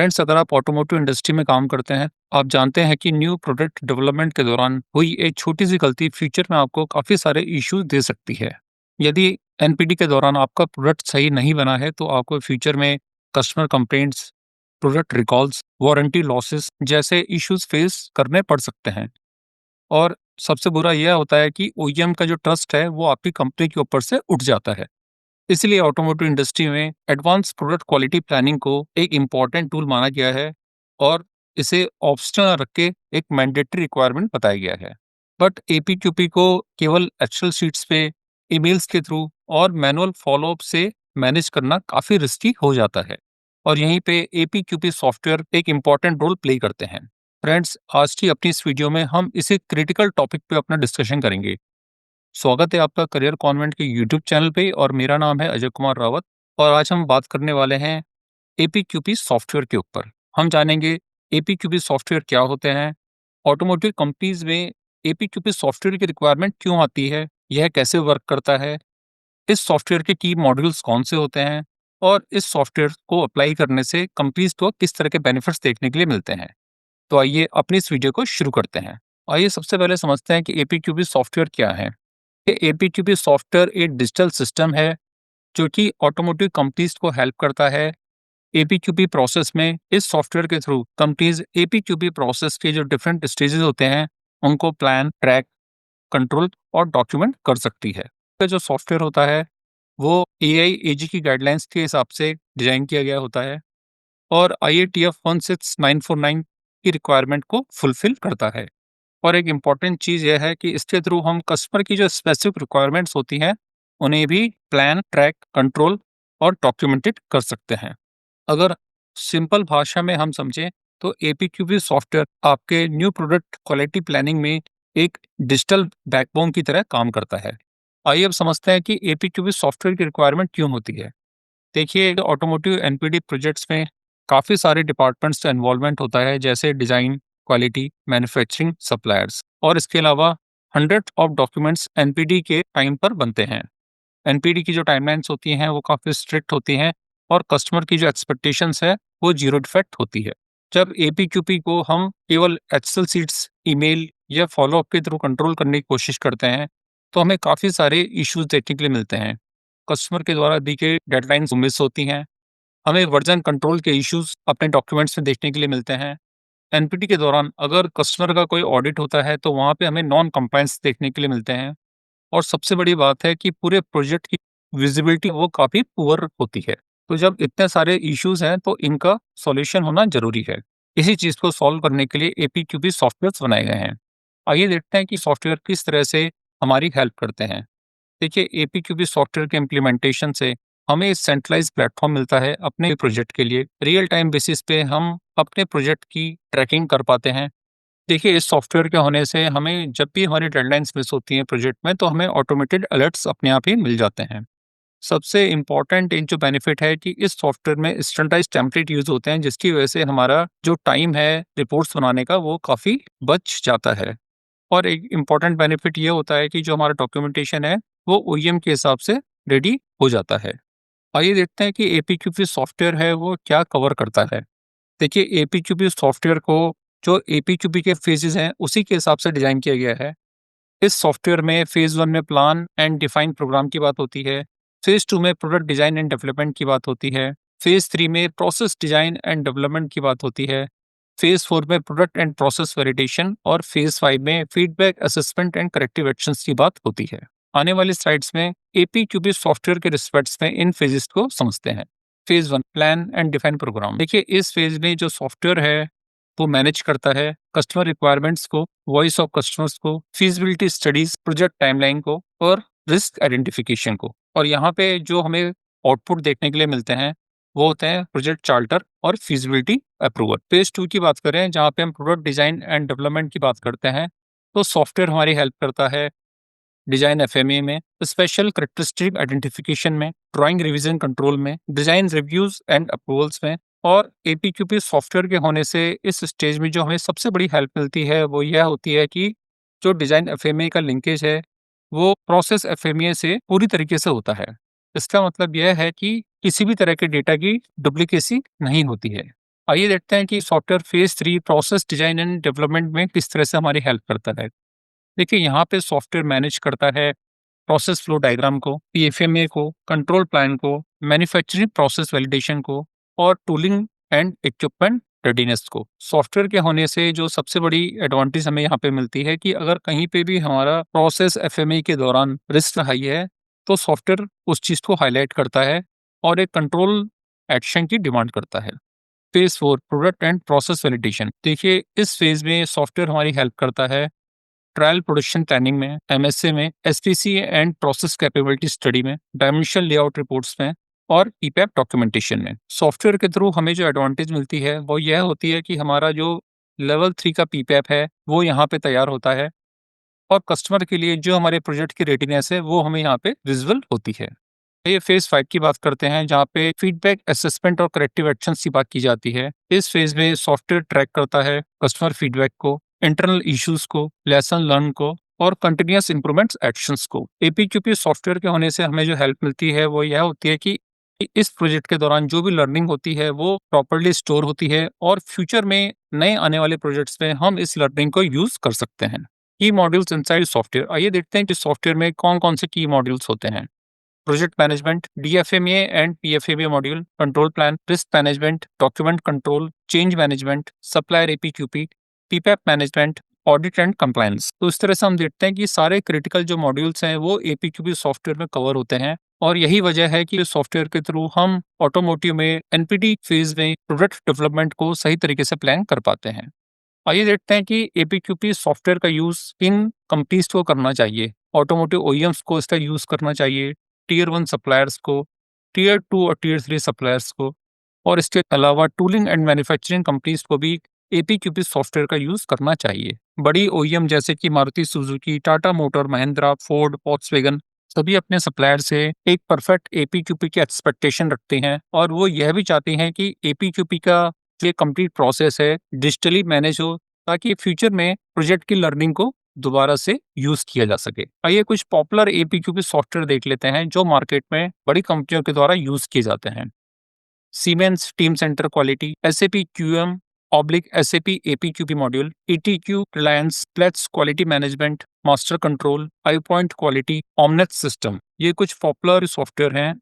Friends, अगर आप automotive industry में काम करते हैं, आप जानते हैं कि न्यू प्रोडक्ट डेवलपमेंट के दौरान हुई एक छोटी सी गलती फ्यूचर में आपको काफ़ी सारे इश्यूज दे सकती है। यदि एनपीडी के दौरान आपका प्रोडक्ट सही नहीं बना है, तो आपको फ्यूचर में customer complaints, product recalls, warranty losses जैसे इश्यूज फेस करने पड़ सकते हैं। और सबसे बुरा यह होता है कि ओईएम का जो ट्रस्ट है, वो आपकी कंपनी के ऊपर से उठ जाता है। इसलिए ऑटोमोटिव इंडस्ट्री में एडवांस प्रोडक्ट क्वालिटी प्लानिंग को एक इम्पॉर्टेंट टूल माना गया है और इसे ऑप्शनल रख के एक मैंडेटरी रिक्वायरमेंट बताया गया है। बट एपीक्यूपी को केवल एक्सेल शीट्स पे, ईमेल्स के थ्रू और मैनुअल फॉलोअप से मैनेज करना काफ़ी रिस्की हो जाता है। और यहीं पे एपीक्यूपी सॉफ्टवेयर एक इम्पॉर्टेंट रोल प्ले करते हैं। फ्रेंड्स, आज की अपनी इस वीडियो में हम इसी क्रिटिकल टॉपिक पे अपना डिस्कशन करेंगे। स्वागत है आपका करियर कॉन्वेंट के यूट्यूब चैनल पे और मेरा नाम है अजय कुमार रावत। और आज हम बात करने वाले हैं एपीक्यूपी सॉफ्टवेयर के ऊपर। हम जानेंगे एपीक्यूपी सॉफ्टवेयर क्या होते हैं, ऑटोमोटिव कंपनीज में एपीक्यूपी सॉफ्टवेयर की रिक्वायरमेंट क्यों आती है, यह कैसे वर्क करता है, इस सॉफ्टवेयर के की मॉड्यूल्स कौन से होते हैं और इस सॉफ्टवेयर को अप्लाई करने से कंपनीज को किस तरह के बेनिफिट्स देखने के लिए मिलते हैं। तो आइए अपनी इस वीडियो को शुरू करते हैं। आइए सबसे पहले समझते हैं कि एपीक्यूपी सॉफ्टवेयर क्या है। ये एपीक्यूपी सॉफ्टवेयर एक डिजिटल सिस्टम है जो कि ऑटोमोटिव कंपनीज को हेल्प करता है एपीक्यूपी प्रोसेस में। इस सॉफ्टवेयर के थ्रू कंपनीज एपीक्यूपी प्रोसेस के जो डिफरेंट स्टेजेस होते हैं, उनको प्लान, ट्रैक, कंट्रोल और डॉक्यूमेंट कर सकती है। ये जो सॉफ्टवेयर होता है, वो एआईएजी की गाइडलाइंस के हिसाब से डिजाइन किया गया होता है और आईएटीएफ 16949 की रिक्वायरमेंट को फुलफिल करता है। और एक इम्पॉर्टेंट चीज़ यह है कि इसके थ्रू हम कस्टमर की जो स्पेसिफिक रिक्वायरमेंट्स होती हैं, उन्हें भी प्लान, ट्रैक, कंट्रोल और डॉक्यूमेंटेड कर सकते हैं। अगर सिंपल भाषा में हम समझें, तो एपीक्यूबी सॉफ्टवेयर आपके न्यू प्रोडक्ट क्वालिटी प्लानिंग में एक डिजिटल बैकबोन की तरह काम करता है। आइए अब समझते हैं कि एपीक्यूबी सॉफ्टवेयर की रिक्वायरमेंट क्यों होती है। देखिए, ऑटोमोटिव एनपीडी प्रोजेक्ट्स में काफ़ी सारे डिपार्टमेंट्स का इन्वॉल्वमेंट होता है, जैसे डिज़ाइन, क्वालिटी, मैन्युफैक्चरिंग, सप्लायर्स और इसके अलावा हंड्रेड ऑफ डॉक्यूमेंट्स एनपीडी के टाइम पर बनते हैं। एनपीडी की जो टाइमलाइंस होती हैं, वो काफ़ी स्ट्रिक्ट होती हैं और कस्टमर की जो एक्सपेक्टेशंस है, वो जीरो डिफेक्ट होती है। जब एपीक्यूपी को हम केवल एक्सेल सीट्स, ईमेल या फॉलोअप के थ्रू कंट्रोल करने की कोशिश करते हैं, तो हमें काफ़ी सारे इश्यूज देखने के लिए मिलते हैं। कस्टमर के द्वारा दी गई डेडलाइंस मिस होती हैं, हमें वर्जन कंट्रोल के इश्यूज अपने डॉक्यूमेंट्स में देखने के लिए मिलते हैं। एनपीटी के दौरान अगर कस्टमर का कोई ऑडिट होता है, तो वहाँ पे हमें नॉन कंप्लायंस देखने के लिए मिलते हैं। और सबसे बड़ी बात है कि पूरे प्रोजेक्ट की विजिबिलिटी वो काफ़ी पुअर होती है। तो जब इतने सारे इश्यूज हैं, तो इनका सॉल्यूशन होना ज़रूरी है। इसी चीज़ को सॉल्व करने के लिए एपीक्यूबी सॉफ्टवेयर्स बनाए गए हैं। आइए देखते हैं कि सॉफ्टवेयर किस तरह से हमारी हेल्प करते हैं। देखिए, एपीक्यूबी सॉफ्टवेयर के इम्प्लीमेंटेशन से हमें एक सेंट्रलाइज्ड प्लेटफॉर्म मिलता है अपने प्रोजेक्ट के लिए। रियल टाइम बेसिस पे हम अपने प्रोजेक्ट की ट्रैकिंग कर पाते हैं। देखिए, इस सॉफ्टवेयर के होने से हमें जब भी हमारी डेडलाइंस मिस होती हैं प्रोजेक्ट में, तो हमें ऑटोमेटेड अलर्ट्स अपने आप ही मिल जाते हैं। सबसे इम्पोर्टेंट एक जो बेनिफिट है कि इस सॉफ्टवेयर में स्टैंडर्डाइज्ड टेम्पलेट यूज़ होते हैं, जिसकी वजह से हमारा जो टाइम है रिपोर्ट्स बनाने का, वो काफ़ी बच जाता है। और एक इम्पॉर्टेंट बेनिफिट ये होता है कि जो हमारा डॉक्यूमेंटेशन है, वो ओईएम के हिसाब से रेडी हो जाता है। आइए देखते हैं कि एपीक्यूपी सॉफ्टवेयर है, वो क्या कवर करता है। देखिए, एपीक्यूपी सॉफ्टवेयर को जो एपीक्यूपी के फेजेज़ हैं, उसी के हिसाब से डिज़ाइन किया गया है। इस सॉफ्टवेयर में फेज़ 1 में प्लान एंड डिफाइन प्रोग्राम की बात होती है। फेज़ 2 में प्रोडक्ट डिज़ाइन एंड डेवलपमेंट की बात होती है। फेज़ 3 में प्रोसेस डिज़ाइन एंड डेवलपमेंट की बात होती है। फेज़ 4 में प्रोडक्ट एंड प्रोसेस वैलिडेशन और फेज़ 5 में feedback, assessment and corrective actions की बात होती है। आने वाली स्लाइड्स में एपीक्यूबी सॉफ्टवेयर के रिस्पेक्ट्स में इन फेजेस को समझते हैं। Phase 1, plan and define program. देखिए, इस फेज़ में जो सॉफ्टवेयर है, वो मैनेज करता है कस्टमर रिक्वायरमेंट्स को, वॉइस ऑफ कस्टमर्स को, फीजिबिलिटी स्टडीज, प्रोजेक्ट टाइमलाइन को और रिस्क आइडेंटिफिकेशन को। और यहाँ पे जो हमें आउटपुट देखने के लिए मिलते हैं, वो होते हैं प्रोजेक्ट चार्टर और फीजिबिलिटी अप्रूवल। फेज 2 की बात करें, जहाँ पे हम प्रोडक्ट डिजाइन एंड डेवलपमेंट की बात करते हैं, तो सॉफ्टवेयर हमारी हेल्प करता है डिजाइन एफएमए में, स्पेशल करेक्टरिस्टिक आइडेंटिफिकेशन में, ड्राइंग रिवीजन कंट्रोल में, डिजाइन रिव्यूज एंड अप्रूवल्स में। और एपीक्यूपी सॉफ्टवेयर के होने से इस स्टेज में जो हमें सबसे बड़ी हेल्प मिलती है, वो यह होती है कि जो डिजाइन एफएमए का लिंकेज है, वो प्रोसेस एफएमए से पूरी तरीके से होता है। इसका मतलब यह है कि किसी भी तरह के डेटा की डुप्लीकेसी नहीं होती है। आइए देखते हैं कि software phase 3 process design and development में किस तरह से हमारी हेल्प करता है। देखिए यहाँ पे सॉफ्टवेयर मैनेज करता है प्रोसेस फ्लो डायग्राम को, पीएफएमए को, कंट्रोल प्लान को, मैन्युफैक्चरिंग प्रोसेस वैलिडेशन को और टूलिंग एंड इक्विपमेंट रेडीनेस को। सॉफ्टवेयर के होने से जो सबसे बड़ी एडवांटेज हमें यहाँ पे मिलती है कि अगर कहीं पे भी हमारा प्रोसेस एफएमए के दौरान रिस्क हाई है, तो सॉफ्टवेयर उस चीज़ को हाईलाइट करता है और एक कंट्रोल एक्शन की डिमांड करता है। Phase 4 product and process validation. देखिए इस फेज़ में सॉफ्टवेयर हमारी हेल्प करता है ट्रायल प्रोडक्शन प्लानिंग में, एमएसए में, SPC and process capability study में, डायमेंशन लेआउट रिपोर्ट्स में और ईपैप डॉक्यूमेंटेशन में। सॉफ्टवेयर के थ्रू हमें जो एडवांटेज मिलती है वो यह होती है कि हमारा जो लेवल 3 का पीपैप है वो यहाँ पे तैयार होता है और कस्टमर के लिए जो हमारे प्रोजेक्ट की रेडीनेस है वो हमें यहाँ पे विजिबल होती है। ये फेज़ 5 की बात करते हैं जहाँ पे फीडबैक, असेसमेंट और करेक्टिव एक्शंस की बात की जाती है। इस फेज़ में सॉफ्टवेयर ट्रैक करता है कस्टमर फीडबैक को, इंटरनल इश्यूज को, लेसन लर्न को और कंटिन्यूअस इंप्रूवमेंट्स एक्शंस को। एपीक्यूपी सॉफ्टवेयर के होने से हमें जो हेल्प मिलती है वो यह होती है कि इस प्रोजेक्ट के दौरान जो भी लर्निंग होती है वो प्रॉपर्ली स्टोर होती है और फ्यूचर में नए आने वाले प्रोजेक्ट्स में हम इस लर्निंग को यूज़ कर सकते हैं। की मॉड्यूल्स इनसाइड सॉफ्टवेयर। आइए देखते हैं कि सॉफ्टवेयर में कौन-कौन से की मॉड्यूल्स होते हैं। Project management, DFMA and PFMA module, control plan, risk management, document control, change management, supplier APQP, PPAP management, audit and compliance. तो इस तरह से हम देखते हैं कि सारे क्रिटिकल जो मॉड्यूल्स हैं वो एपीक्यूपी सॉफ्टवेयर में कवर होते हैं और यही वजह है कि सॉफ्टवेयर के थ्रू हम ऑटोमोटिव में एनपीडी फेज में प्रोडक्ट डेवलपमेंट को सही तरीके से प्लान कर पाते हैं। आइए देखते हैं कि एपीक्यूपी सॉफ्टवेयर का यूज़ किन कंपनीज को करना चाहिए। ऑटोमोटिव ओईएम्स को इसका यूज़ करना चाहिए, टियर 1 सप्लायर्स को, टियर 2 और टियर 3 सप्लायर्स को और इसके अलावा टूलिंग एंड मैन्युफैक्चरिंग कंपनीज को भी एपीक्यूपी सॉफ्टवेयर का यूज़ करना चाहिए। बड़ी ओईएम जैसे कि Maruti Suzuki, Tata motor, Mahindra, Ford, Volkswagen सभी अपने सप्लायर से एक परफेक्ट एपीक्यूपी की एक्सपेक्टेशन रखते हैं और वो यह भी चाहते हैं कि एपीक्यूपी का ये कंप्लीट प्रोसेस है डिजिटली मैनेज हो ताकि फ्यूचर में प्रोजेक्ट की लर्निंग को दोबारा से यूज किया जा सके। आइए कुछ पॉपुलर एपीक्यूपी सॉफ्टवेयर देख लेते हैं जो मार्केट में बड़ी कंपनियों के द्वारा यूज किए जाते हैं। Siemens Teamcenter quality, SAP QM oblique SAP APQP module, ETQ reliance plates quality management, master control, I point quality, omnet system. ये कुछ पॉपुलर सॉफ्टवेयर हैं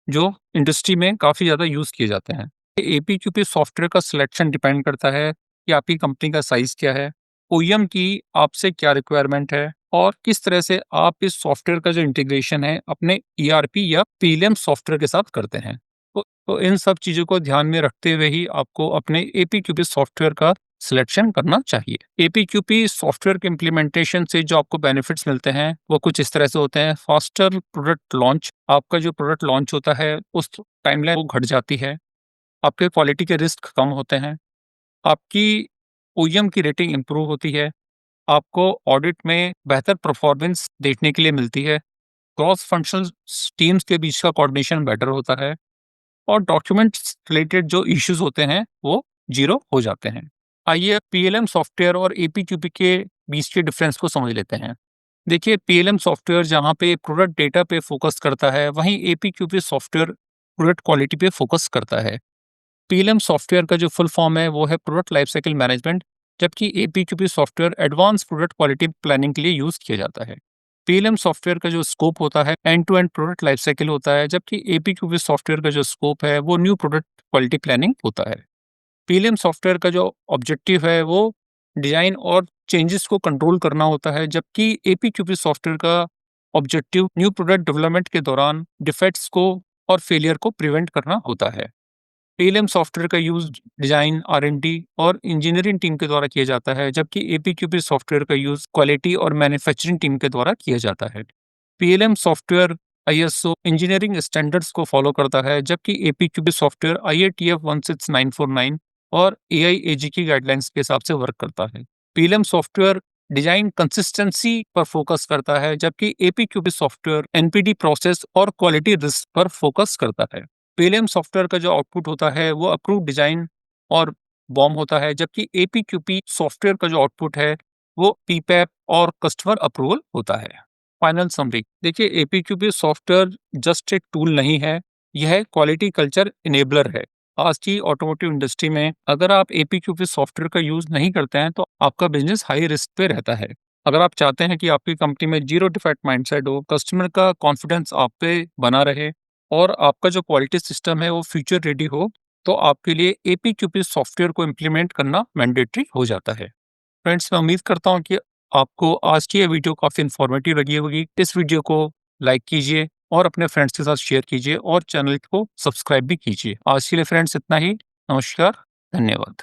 जो इंडस्ट्री में काफी ज्यादा यूज किए जाते हैं। एपीक्यूपी सॉफ्टवेयर का सिलेक्शन डिपेंड करता है कि आपकी कंपनी का साइज क्या है, ओईएम की आपसे क्या रिक्वायरमेंट है और किस तरह से आप इस सॉफ्टवेयर का जो इंटीग्रेशन है अपने ईआरपी या पीएलएम सॉफ्टवेयर के साथ करते हैं। तो इन सब चीज़ों को ध्यान में रखते हुए ही आपको अपने एपीक्यूपी सॉफ्टवेयर का सिलेक्शन करना चाहिए। एपीक्यूपी सॉफ्टवेयर के इम्प्लीमेंटेशन से जो आपको बेनिफिट्स मिलते हैं वो कुछ इस तरह से होते हैं। फास्टर प्रोडक्ट लॉन्च, आपका जो प्रोडक्ट लॉन्च होता है उस टाइमलाइन वो घट जाती है। आपके क्वालिटी के रिस्क कम होते हैं। आपकी ओईएम की रेटिंग इम्प्रूव होती है। आपको ऑडिट में बेहतर परफॉर्मेंस देखने के लिए मिलती है। क्रॉस फंक्शनल टीम्स के बीच का कोऑर्डिनेशन बेटर होता है और डॉक्यूमेंट्स रिलेटेड जो इश्यूज होते हैं वो जीरो हो जाते हैं। आइए पीएलएम सॉफ्टवेयर और एपीक्यूपी के बीच के डिफरेंस को समझ लेते हैं। देखिए पीएलएम सॉफ्टवेयर जहाँ पे प्रोडक्ट डेटा पे फोकस करता है वहीं एपीक्यूपी सॉफ्टवेयर प्रोडक्ट क्वालिटी पे फोकस करता है। पीएलएम सॉफ्टवेयर का जो फुल फॉर्म है वो है प्रोडक्ट लाइफसाइकिल मैनेजमेंट, जबकि APQP software advance product quality planning के लिए यूज किया जाता है। पीएलएम सॉफ्टवेयर का जो स्कोप होता है end to end product lifecycle होता है, जबकि एपीक्यूपी सॉफ्टवेयर का जो स्कोप है वो न्यू प्रोडक्ट क्वालिटी प्लानिंग होता है। पीएलएम सॉफ्टवेयर का जो ऑब्जेक्टिव है वो डिजाइन और चेंजेस को कंट्रोल करना होता है, जबकि एपीक्यूपी सॉफ्टवेयर का ऑब्जेक्टिव न्यू प्रोडक्ट डेवलपमेंट के दौरान डिफेक्ट्स को और फेलियर को प्रिवेंट करना होता है। पीएलएम सॉफ्टवेयर का यूज़ डिज़ाइन, आर&डी और इंजीनियरिंग टीम के द्वारा किया जाता है, जबकि एपीक्यूपी सॉफ्टवेयर का यूज़ क्वालिटी और मैन्युफैक्चरिंग टीम के द्वारा किया जाता है। PLM software ISO engineering standards को फॉलो करता है, जबकि एपीक्यूबी सॉफ्टवेयर आईएटीएफ 16949 और एआईएजी की गाइडलाइंस के हिसाब से वर्क करता है। पीएलएम सॉफ्टवेयर डिजाइन कंसिस्टेंसी पर फोकस करता है, जबकि एपीक्यूबी सॉफ्टवेयर एनपीडी प्रोसेस और क्वालिटी रिस्क पर फोकस करता है। पीएलएम सॉफ्टवेयर का जो आउटपुट होता है वो अप्रूव डिजाइन और बॉम होता है, जबकि एपीक्यूपी सॉफ्टवेयर का जो आउटपुट है वो पीपैप और कस्टमर अप्रूवल होता है। फाइनल समरी, देखिए एपीक्यूबी सॉफ्टवेयर जस्ट एक टूल नहीं है, यह क्वालिटी कल्चर इनेबलर है। आज की ऑटोमोटिव इंडस्ट्री में अगर आप एपीक्यूपी सॉफ्टवेयर का यूज़ नहीं करते हैं, तो आपका बिज़नेस हाई रिस्क पे रहता है। अगर आप चाहते हैं कि आपकी कंपनी में ज़ीरो डिफेक्ट माइंडसेट हो, कस्टमर का कॉन्फिडेंस आप पे बना रहे और आपका जो क्वालिटी सिस्टम है, वो फ्यूचर रेडी हो, तो आपके लिए एपीक्यूपी सॉफ्टवेयर को इम्प्लीमेंट करना मैंडेटरी हो जाता है। फ्रेंड्स, मैं उम्मीद करता हूँ कि आपको आज की ये वीडियो काफ़ी इन्फॉर्मेटिव लगी होगी। इस वीडियो को लाइक कीजिए और अपने फ्रेंड्स के साथ शेयर कीजिए और चैनल को सब्सक्राइब भी कीजिए। आज के लिए फ्रेंड्स इतना ही। नमस्कार, धन्यवाद।